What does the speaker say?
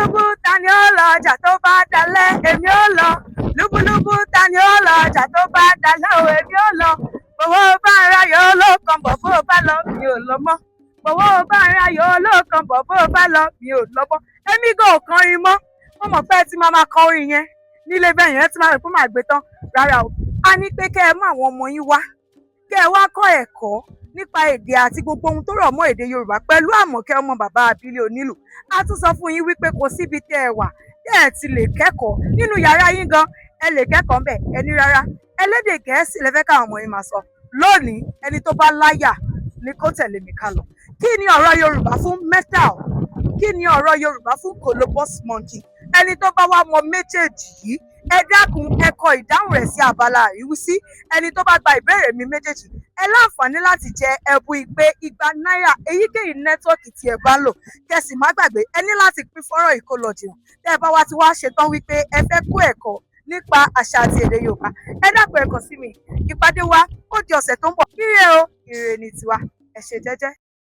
lúbúlúbú ta ni ó lọ ọjà tó bá dalẹ̀ èmi ó lọ lúbúlúbú ta ni ó lọ ọjà tó bá dalẹ̀ o èmi ó lọ bówó bá ń ráyọ̀ olókan bọ̀ bó bá lọ mi ò lọ mọ́ bówó bá ń ráyọ̀ olókan bọ̀ bó bá lọ mi ò lọ mọ́ èmi gan ò kọrin mọ́ mo mọ̀ pé tí máa kọ orin yẹn nílé bẹ́ẹ̀ yẹn tí máa rẹ̀ fún màá gbé tán rárá o a ní pé kẹ́ ẹ mú àwọn ọmọ yín wá kẹ́ ẹ wá kọ́ ẹ̀kọ́ nípa èdè àti gbogbo ohun tó rọ̀ mọ́ èdè Yorùbá pẹ̀lú Àmọ̀kẹ́ ọmọ bàbá Abílẹ̀ Onílù a tún sọ fún yín wípé kò síbi tẹ́ ẹ wà tẹ́ ẹ ti lè kẹ́kọ̀ọ́ nínú yàrá yín gan ẹ lè kẹ́kọ̀ọ́ ńbẹ̀ ẹni rárá ẹlẹ́dẹ̀ Gẹ̀ẹ́sì lẹ fẹ́ káwọn ọmọ yín máa sọ lónìí ẹni tó bá láyà ni kó tẹ̀lé mi ká lọ kí ni ọ̀rọ̀ Yorùbá fún metal kí ni ọ̀rọ̀ Yorùbá fún colobus monkey ẹni tó bá wá mọ méjèèjì yìí ẹ dákun ẹ kọ ìdáhùn rẹ̀ sí abala àríwísí ẹni tó bá gba ìbéèrè mi méjèèjì ẹ láǹfààní láti jẹ ẹ̀bùn ìpè £200 èyíkéyìí nẹ́tíwọ́ọ̀kì tí ẹ bá ń lò kẹsì má gbàgbé ẹ ní láti pín fọ́nrán ìkólọ̀jìnà tẹ́ ẹ bá wá ti wá ṣetán wípé ẹ fẹ́ kó ẹ̀kọ́ nípa àṣà àti èdè Yorùbá ẹ dákun ẹ kàn sí mi ìpàdé wa ó di ọ̀sẹ̀ tó ń bọ̀ ire o ire ni tiwa ẹ ṣe jẹ́jẹ́.